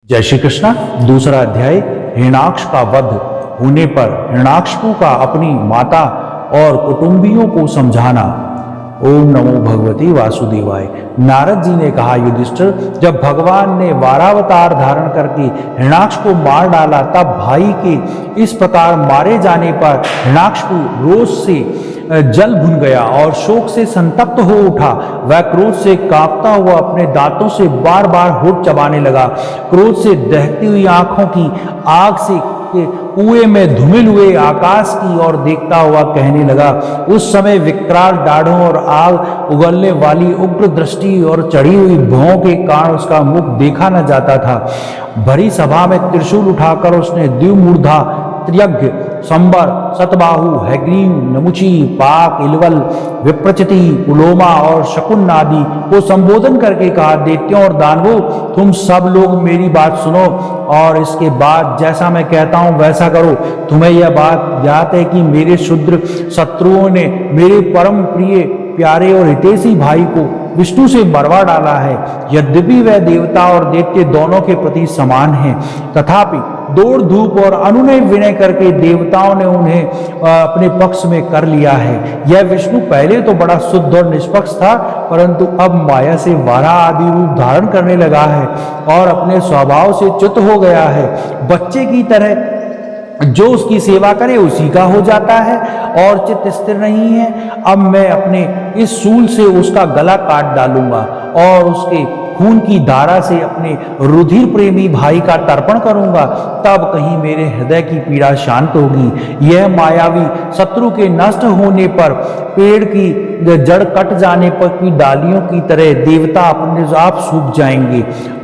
जय श्री कृष्णा। दूसरा अध्याय हिरण्याक्ष का वध होने पर हिरण्याक्षपु का अपनी माता और कुटुंबियों को समझाना। ओम नमो भगवती वासुदेवाय। नारद जी ने कहा, युधिष्ठिर, जब भगवान ने वारावतार धारण करके हिरण्याक्ष को मार डाला तब भाई के इस प्रकार मारे जाने पर हिरण्याक्षपु रोष से जल भुन गया और शोक से संतप्त हो उठा। वह क्रोध से कांपता हुआ अपने दांतों से बार बार होठ चबाने लगा। क्रोध से दहती हुई आंखों की आग से कुएं में धुमिल हुए आकाश की ओर देखता हुआ कहने लगा। उस समय विकराल दाढ़ों और आग उगलने वाली उग्र दृष्टि और चढ़ी हुई भौं के कारण उसका मुख देखा न जाता था। भरी सभा में त्रिशूल उठाकर उसने द्विमूर्धा, त्र्यग्र, संबर, सतबाहु, हैग्रीव, नमुची, पाक, इलवल, विप्रचिति, उलोमा और शकुन आदि को संबोधन करके कहा, दैत्यों और दानवों, तुम सब लोग मेरी बात सुनो और इसके बाद जैसा मैं कहता हूं वैसा करो। तुम्हें यह बात याद है कि मेरे शूद्र शत्रुओं ने मेरे परम प्रिय प्यारे और हितैषी भाई को विष्णु से मरवा डाला है। यद्यपि वह देवता और दैत्य दोनों के प्रति समान हैं, तथापि दौड़ धूप और अनुनय विनय करके देवताओं ने उन्हें अपने पक्ष में कर लिया है। यह विष्णु पहले तो बड़ा शुद्ध और निष्पक्ष था, परंतु अब माया से वारा आदि रूप धारण करने लगा है और अपने स्वभाव से च्युत हो गया है। बच्चे की तरह जो उसकी सेवा करे उसी का हो जाता है और चित्त स्थिर नहीं है। अब मैं अपने इस शूल से उसका गला काट डालूंगा और उसके खून की धारा से अपने रुधिर प्रेमी भाई का तर्पण करूंगा, तब कहीं मेरे हृदय की पीड़ा शांत होगी। यह मायावी शत्रु के नष्ट होने पर पेड़ की जड़ कट जाने पर की डालियों की तरह देवता अपने आप सूख जाएंगे,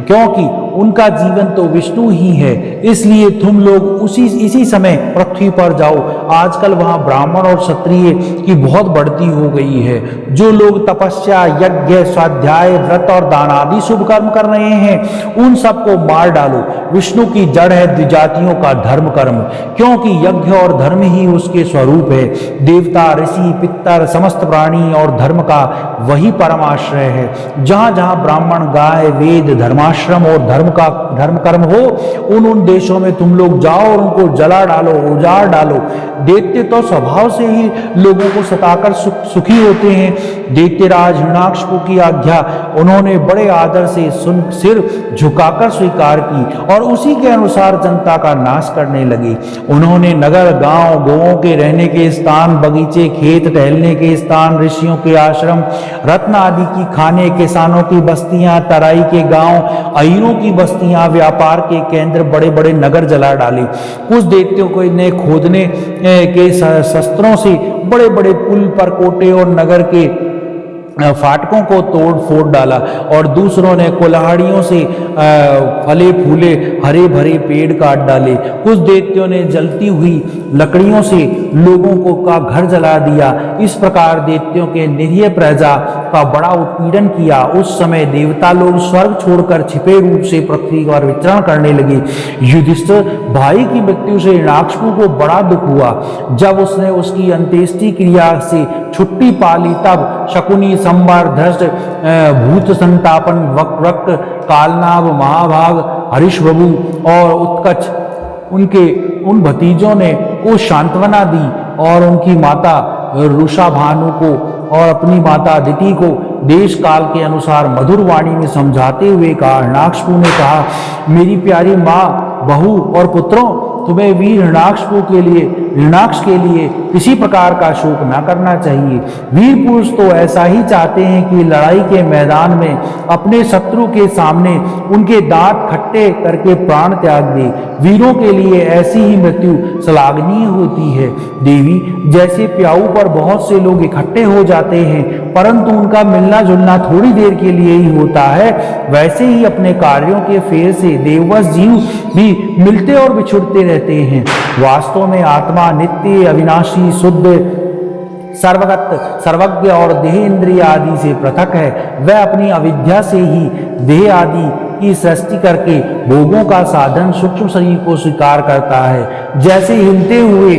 क्योंकि उनका जीवन तो विष्णु ही है। इसलिए तुम लोग इसी समय पृथ्वी पर जाओ। आजकल वहां ब्राह्मण और क्षत्रिय की बहुत बढ़ती हो गई है। जो लोग तपस्या, यज्ञ, स्वाध्याय, व्रत और दान आदि शुभ कर्म कर रहे हैं, उन सबको मार डालो। विष्णु की जड़ है द्विजातियों का धर्म कर्म, क्योंकि यज्ञ और धर्म ही उसके स्वरूप है। देवता, ऋषि, पितर, समस्त प्राणी और धर्म का वही परमाश्रय है। जहां जहां ब्राह्मण, गाय, वेद, धर्माश्रम और धर्म कर्म हो, उन देशों में तुम लोग जाओ और उनको जला डालो, उजाड़ डालो। दैत्य तो स्वभाव से ही लोगों को सताकर सुखी होते हैं। दैत्यराज हिरण्याक्षपु की आज्ञा उन्होंने बड़े आदर से सिर झुकाकर स्वीकार की और उसी के अनुसार जनता का नाश करने लगे। उन्होंने नगर, गांव, गौओं के रहने के स्थान, बगीचे, खेत, टहलने के स्थान, ऋषियों के आश्रम, रत्न आदि की खाने, किसानों की बस्तियां, तराई के गांव, अहीरों की बस्तियां, व्यापार के केंद्र, बड़े बड़े नगर जला डाले। कुछ दैत्यों को ने खोदने के शस्त्रों से बड़े बड़े पुल, परकोटे और नगर के फाटकों को तोड़ फोड़ डाला और दूसरों ने कुल्हाड़ियों से फले फूले हरे भरे पेड़ काट डाले। कुछ दैत्यों ने जलती हुई लकड़ियों से लोगों को का घर जला दिया। इस प्रकार दैत्यों के निरीह प्रजा का बड़ा उत्पीड़न किया। उस समय देवता लोग स्वर्ग छोड़कर छिपे रूप से पृथ्वी पर विचरण करने लगे। युधिष्ठिर, भाई की मृत्यु से हिरण्याक्षपु को बड़ा दुख हुआ। जब उसने उसकी अंत्येष्टि क्रिया से छुट्टी पाली तब शकुनी, संबर, धृष्ट, भूत संतापन, वक्रक, कालनाभ, महाभाग, हरिश्वभु और उत्कच उनके उन भतीजों ने को सांत्वना दी और उनकी माता रुषाभानु को और अपनी माता अदिति को देश काल के अनुसार मधुर वाणी में समझाते हुए कहा। हिरण्याक्षपु ने कहा, मेरी प्यारी माँ, बहू और पुत्रों, तुम्हें वीर हिरण्याक्ष के लिए किसी प्रकार का शोक न करना चाहिए। वीर पुरुष तो ऐसा ही चाहते हैं कि लड़ाई के मैदान में अपने शत्रु के सामने उनके दांत खट्टे करके प्राण त्याग दे। वीरों के लिए ऐसी ही मृत्यु श्लाघनीय होती है। देवी, जैसे प्याऊ पर बहुत से लोग इकट्ठे हो जाते हैं परंतु उनका मिलना जुलना थोड़ी देर के लिए ही होता है, वैसे ही अपने कार्यों के फेर से देववश जीव भी मिलते और बिछुड़ते रहते हैं। वास्तव में आत्मा नित्य, अविनाशी, शुद्ध, सर्वगत, सर्वज्ञ और देह इंद्रिय आदि से पृथक है। वह अपनी अविद्या से ही देह आदि की सृष्टि करके भोगों का साधन सूक्ष्म शरीर को स्वीकार करता है। जैसे हिलते हुए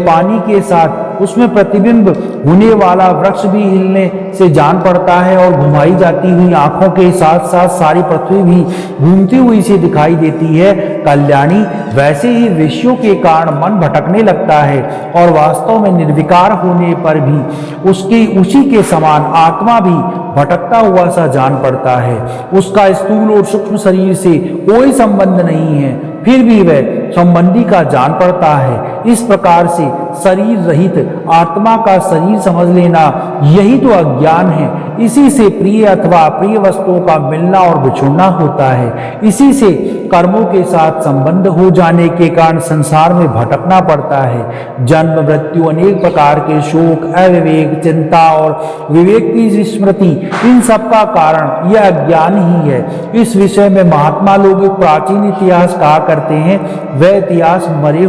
पानी के साथ उसमें प्रतिबिंब होने वाला वृक्ष भी हिलने से जान पड़ता है और घुमाई जाती हुई आंखों के साथ साथ सारी पृथ्वी भी घूमती हुई से दिखाई देती है। कल्याणी, वैसे ही विषयों के कारण मन भटकने लगता है और वास्तव में निर्विकार होने पर भी उसी के समान आत्मा भी भटकता हुआ सा जान पड़ता है। उसका स्थूल और सूक्ष्म शरीर से कोई संबंध नहीं है, फिर भी वह संबंधी का जान पड़ता है। इस प्रकार से शरीर रहित आत्मा का शरीर समझ लेना यही तो अज्ञान है। इसी से प्रिय अथवा अप्रिय वस्तुओं का मिलना और बिछुड़ना होता है। इसी से कर्मों के साथ संबंध हो जाने के कारण संसार में भटकना पड़ता है। जन्म मृत्यु, अनेक प्रकार के शोक, अविवेक, चिंता और विवेक की स्मृति, इन सब का कारण यह अज्ञान ही है। इस विषय में महात्मा लोग एक प्राचीन इतिहास कहा करते हैं। वह इतिहास मरे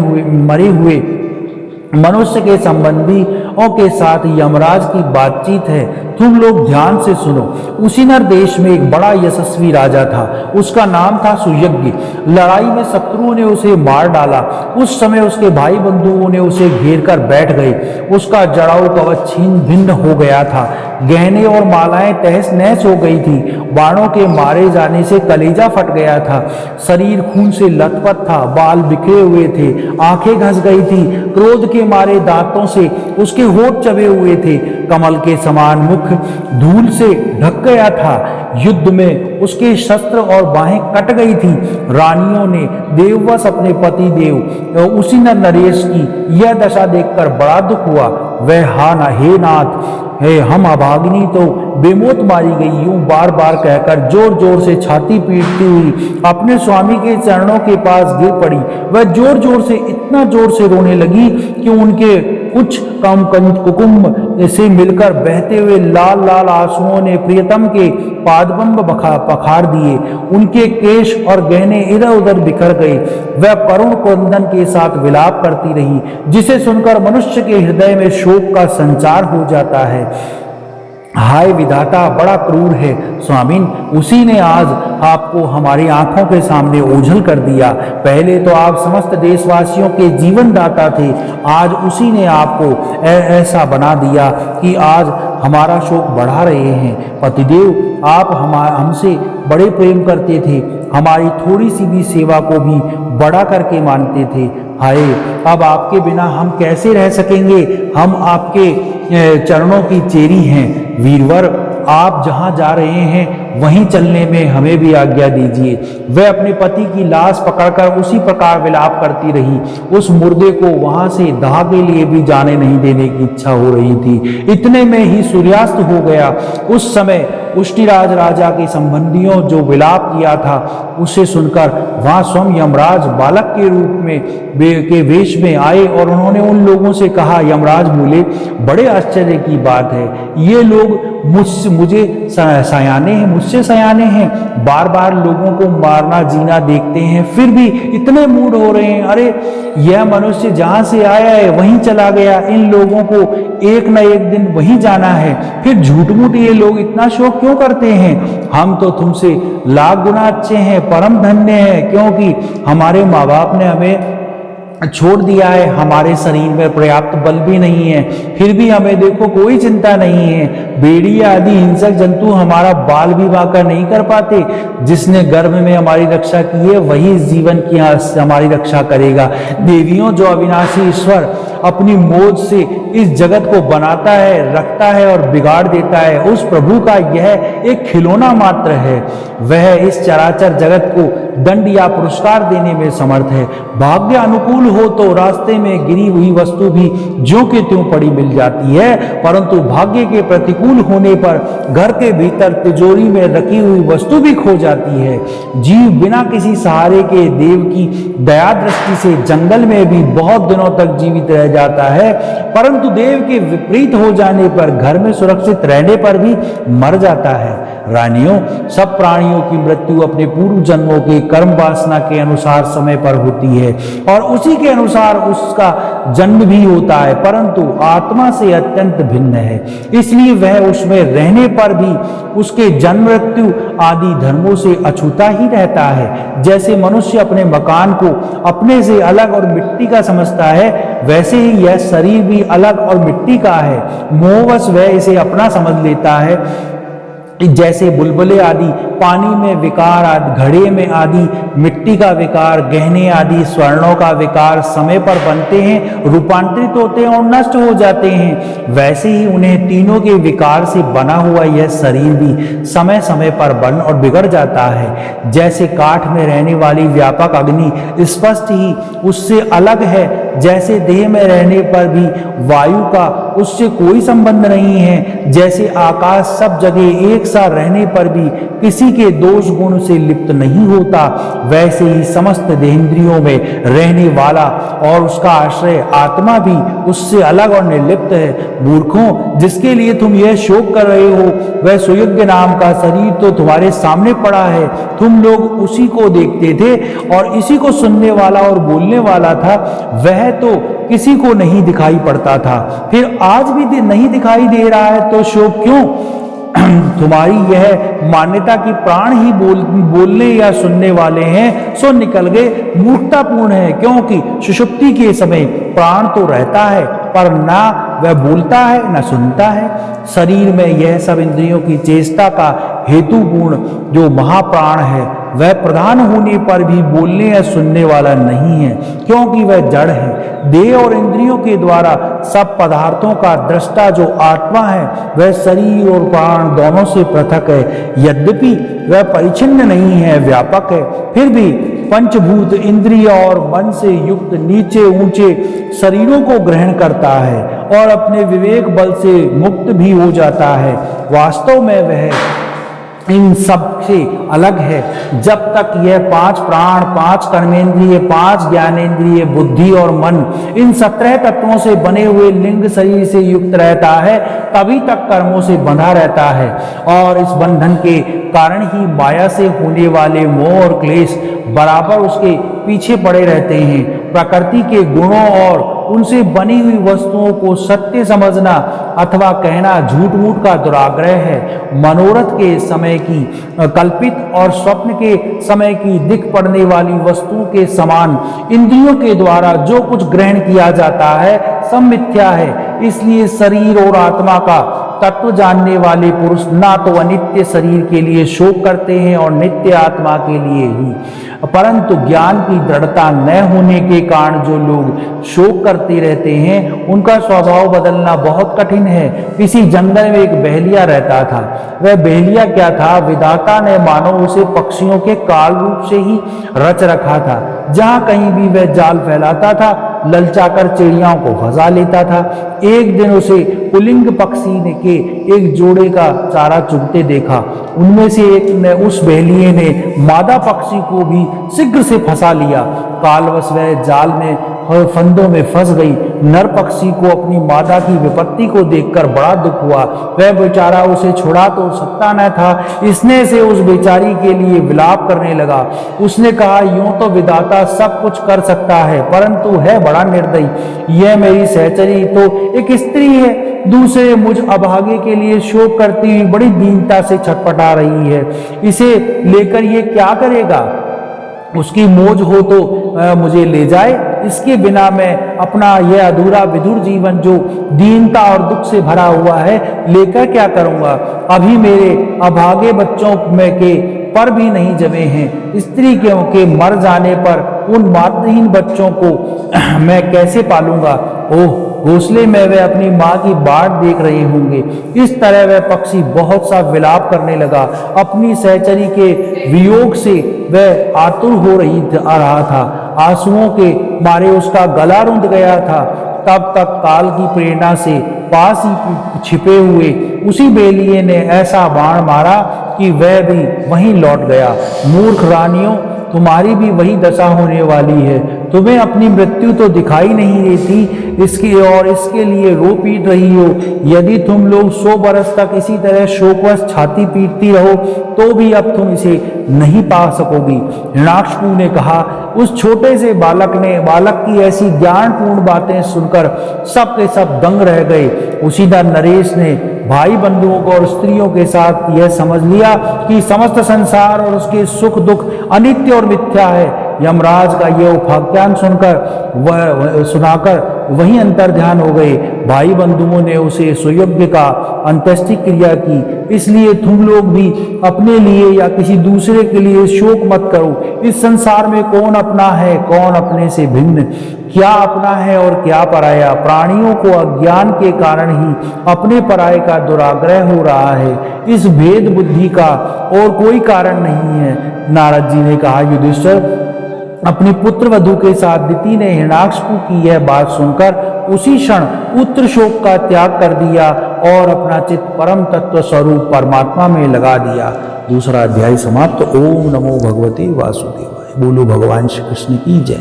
हुए मनुष्य के संबंधियों के साथ यमराज की बातचीत है। तुम लोग ध्यान से सुनो। उसी नर देश में एक बड़ा यशस्वी राजा था। उसका नाम था सुयज्ञ। लड़ाई में शत्रुओं ने उसे मार डाला। उस समय उसके भाई बंधुओं ने उसे घेर कर बैठ गए। उसका जड़ाऊ कवच छीन भिन्न हो गया था। गहने और मालाएं तहस नहस हो गई थी। बाणों के मारे जाने से कलेजा फट गया था। शरीर खून से लथपथ था। बाल बिखरे हुए थे। आंखें घस गई थी। क्रोध के मारे दांतों से उसके होठ चबे हुए थे। कमल के समान मुख धूल से ढक गया था। युद्ध में उसके शस्त्र और बाहें कट गई थी। रानियों ने देववश अपने पति देव उसी नरेश की यह दशा देखकर बड़ा दुख हुआ। वह हे नाथ, हे हम अभागिनी तो बेमौत मारी गई, यूं बार बार कहकर जोर जोर से छाती पीटती हुई अपने स्वामी के चरणों के पास गिर पड़ी। वह जोर जोर से, इतना जोर से रोने लगी कि उनके कुछ कुकुम से मिलकर बहते हुए लाल लाल आंसुओं ने प्रियतम के पादबंब पखार दिए। उनके केश और गहने इधर उधर बिखर गए। वह करुण क्रंदन के साथ विलाप करती रही, जिसे सुनकर मनुष्य के हृदय में शोक का संचार हो जाता है। हाय विधाता, बड़ा क्रूर है स्वामिन। उसी ने आज आपको हमारी आंखों के सामने ओझल कर दिया। पहले तो आप समस्त देशवासियों के जीवन दाता थे। आज उसी ने आपको ऐसा बना दिया कि आज हमारा शोक बढ़ा रहे हैं। पतिदेव, आप हमसे बड़े प्रेम करते थे। हमारी थोड़ी सी भी सेवा को भी बड़ा करके मानते थे। हाय, अब आपके बिना हम कैसे रह सकेंगे? हम आपके चरणों की चेरी हैं। वीरवर, आप जहां जा रहे हैं वहीं चलने में हमें भी आज्ञा दीजिए। वह अपने पति की लाश पकड़कर उसी प्रकार विलाप करती रही। उस मुर्दे को वहां से दाह के लिए भी जाने नहीं देने की इच्छा हो रही थी। इतने में ही सूर्यास्त हो गया। उस समय उष्टिराज राजा के संबंधियों जो विलाप किया था, उसे सुनकर वहां स्वयं यमराज बालक के रूप में के वेश में आए और उन्होंने उन लोगों से कहा। यमराज बोले, बड़े आश्चर्य की बात है, ये लोग मुझे सयाने हैं, मुझसे सयाने हैं। बार बार लोगों को मारना जीना देखते हैं, फिर भी इतने मूड हो रहे हैं। अरे, यह मनुष्य जहां से आया है वहीं चला गया। इन लोगों को एक न एक दिन वहीं जाना है। फिर झूठ मूठ ये लोग इतना शोक क्यों करते हैं? हम तो तुमसे लाख गुना अच्छे हैं, परम धन्य हैं, क्योंकि हमारे माँ बाप ने हमें छोड़ दिया है। हमारे शरीर में पर्याप्त बल भी नहीं है, फिर भी हमें देखो कोई चिंता नहीं है। भेड़िया आदि हिंसक जंतु हमारा बाल भी बांका नहीं कर पाते। जिसने गर्भ में हमारी रक्षा की है वही जीवन की हमारी रक्षा करेगा। देवियों, जो अविनाशी ईश्वर अपनी मौज से इस जगत को बनाता है, रखता है और बिगाड़ देता है, उस प्रभु का यह एक खिलौना मात्र है। वह इस चराचर जगत को दंड या पुरस्कार देने में समर्थ है। भाग्य अनुकूल हो तो रास्ते में गिरी हुई वस्तु भी ज्यों के त्यों पड़ी मिल जाती है, परंतु भाग्य के प्रतिकूल होने पर घर के भीतर तिजोरी में रखी हुई वस्तु भी खो जाती है। जीव बिना किसी सहारे के देव की दया दृष्टि से जंगल में भी बहुत दिनों तक जीवित रह जाता है, परंतु देव के विपरीत हो जाने पर घर में सुरक्षित रहने पर भी मर जाता है। रानियों, सब प्राणियों की मृत्यु अपने पूर्व जन्मों के कर्म वासना के अनुसार समय पर होती है और उसी के अनुसार उसका जन्म भी होता है, परंतु आत्मा से अत्यंत भिन्न है। इसलिए वह उसमें रहने पर भी उसके जन्म मृत्यु आदि धर्मों से अछूता ही रहता है। जैसे मनुष्य अपने मकान को अपने से अलग और मिट्टी का समझता है, वैसे ही यह शरीर भी अलग और मिट्टी का है। मोहवश वह इसे अपना समझ लेता है। जैसे बुलबुले आदि पानी में विकार आदि, घड़े में आदि मिट्टी का विकार, गहने आदि स्वर्णों का विकार समय पर बनते हैं, रूपांतरित होते हैं और नष्ट हो जाते हैं, वैसे ही उन्हें तीनों के विकार से बना हुआ यह शरीर भी समय समय पर बन और बिगड़ जाता है। जैसे काठ में रहने वाली व्यापक अग्नि स्पष्ट ही उससे अलग है, जैसे देह में रहने पर भी वायु का उससे कोई संबंध नहीं है, जैसे आकाश सब जगह एक साथ रहने पर भी किसी के दोष गुण से लिप्त नहीं होता, वैसे ही समस्त देहेंद्रियों में रहने वाला और उसका आश्रय आत्मा भी उससे अलग और निर्लिप्त है। मूर्खों, जिसके लिए तुम यह शोक कर रहे हो, वह सुयोग्य नाम का शरीर तो तुम्हारे सामने पड़ा है। तुम लोग उसी को देखते थे और इसी को सुनने वाला और बोलने वाला था, वह तो किसी को नहीं दिखाई पड़ता था, फिर आज भी नहीं दिखाई दे रहा है, तो शोक क्यों? तुम्हारी यह मान्यता कि प्राण ही बोलने या सुनने वाले हैं, सो निकल गए मूर्खतापूर्ण है, क्योंकि सुषुप्ति के समय प्राण तो रहता है पर ना वह बोलता है ना सुनता है। शरीर में यह सब इंद्रियों की चेष्टा का हेतुपूर्ण जो महाप्राण है, वह प्रधान होने पर भी बोलने या सुनने वाला नहीं है, क्योंकि वह जड़ है। देह और इंद्रियों के द्वारा सब पदार्थों का दृष्टा जो आत्मा है, वह शरीर और प्राण दोनों से पृथक है। यद्यपि वह परिच्छिन्न नहीं है, व्यापक है, फिर भी पंचभूत इंद्रिय और मन से युक्त नीचे ऊंचे शरीरों को ग्रहण करता है और अपने विवेक बल से मुक्त भी हो जाता है। वास्तव में वह इन सब से अलग है। जब तक यह 5 प्राण, 5 कर्मेंद्रिय, 5 ज्ञानेंद्रिय, बुद्धि और मन इन 17 तत्वों से बने हुए लिंग शरीर से युक्त रहता है, तभी तक कर्मों से बंधा रहता है और इस बंधन के कारण ही माया से होने वाले मोह और क्लेश बराबर उसके पीछे पड़े रहते हैं। प्रकृति के गुणों और उनसे बनी हुई वस्तुओं को सत्य समझना अथवा कहना झूठ मूठ का दुराग्रह है। मनोरथ के समय की कल्पित और स्वप्न के समय की दिख पड़ने वाली वस्तुओं के समान इंद्रियों के द्वारा जो कुछ ग्रहण किया जाता है, सब मिथ्या है। इसलिए शरीर और आत्मा का तत्व जानने वाले पुरुष ना तो अनित्य शरीर के लिए शोक करते हैं और नित्य आत्मा के लिए ही, परंतु ज्ञान की दृढ़ता न होने के कारण जो लोग शोक करते रहते हैं, उनका स्वभाव बदलना बहुत कठिन है। किसी जंगल में एक बहेलिया रहता था। वह बहेलिया क्या था? विधाता ने मानो उसे पक्षियों के काल रूप से ही रच रखा था। जहां कहीं भी वह जाल फैलाता था, ललचाकर चिड़ियाओं को फंसा लेता था। एक दिन उसे पुलिंग पक्षी ने के एक जोड़े का चारा चुगते देखा। उनमें से एक ने, उस बहेलिये ने मादा पक्षी को भी शीघ्र से फंसा लिया। कालवश वह जाल में फंदों में फंस गई। नर पक्षी को अपनी मादा की विपत्ति को देखकर बड़ा दुख हुआ। वह बेचारा उसे छुड़ा तो सकता न था, इसने से उस बेचारी के लिए विलाप करने लगा। उसने कहा, यूं तो विधाता सब कुछ कर सकता है, परंतु है बड़ा निर्दयी। यह मेरी सहचरी तो एक स्त्री है, दूसरे मुझ अभागे के लिए शोक करती हुई बड़ी दीनता से छटपटा रही है। इसे लेकर ये क्या करेगा? उसकी मौज हो तो मुझे ले जाए, इसके बिना मैं अपना यह अधूरा विधुर जीवन जो दीनता और दुख से भरा हुआ है लेकर क्या करूँगा? अभी मेरे अभागे बच्चों में के पर भी नहीं जमे हैं। स्त्री के मर जाने पर उन मातृहीन बच्चों को मैं कैसे पालूंगा? ओह, घोंसले में वे अपनी माँ की बाट देख रहे होंगे। इस तरह वह पक्षी बहुत सा विलाप करने लगा। अपनी सहचरी के वियोग से वह आतुर हो रहा था। आंसुओं के मारे उसका गला रुंध गया था। तब तक काल की प्रेरणा से पास ही छिपे हुए उसी बेलिए ने ऐसा बाण मारा कि वह भी वहीं लौट गया। मूर्ख रानियों, तुम्हारी भी वही दशा होने वाली है। तुम्हें अपनी मृत्यु तो दिखाई नहीं देती, इसके लिए रो पीट रही हो। यदि तुम लोग 100 बरस तक इसी तरह शोकवश छाती पीटती रहो तो भी अब तुम इसे नहीं पा सकोगी। हिरण्याकशिपु ने कहा। उस छोटे से बालक की ऐसी ज्ञानपूर्ण बातें सुनकर सब के सब दंग रह गए। उसीदा नरेश ने भाई बंधुओं को और स्त्रियों के साथ यह समझ लिया कि समस्त संसार और उसके सुख दुख अनित्य और मिथ्या है। यमराज का यह उपाख्यान सुनाकर वहीं अंतर ध्यान हो गए। भाई बंधुओं ने उसे सुयज्ञ का अंत्येष्टि क्रिया की। इसलिए तुम लोग भी अपने लिए या किसी दूसरे के लिए शोक मत करो। इस संसार में कौन अपना है, कौन अपने से भिन्न, क्या अपना है और क्या पराया। प्राणियों को अज्ञान के कारण ही अपने पराये का दुराग्रह हो रहा है। इस भेद बुद्धि का और कोई कारण नहीं है। नारद जी ने कहा, युधिष्ठिर, अपनी पुत्र वधु के साथ दिति ने हिरण्याकशिपु की यह बात सुनकर उसी क्षण उत्तर शोक का त्याग कर दिया और अपना चित्त परम तत्व स्वरूप परमात्मा में लगा दिया। दूसरा अध्याय समाप्त। ओम नमो भगवते वासुदेवाय। बोलो भगवान श्री कृष्ण की जय।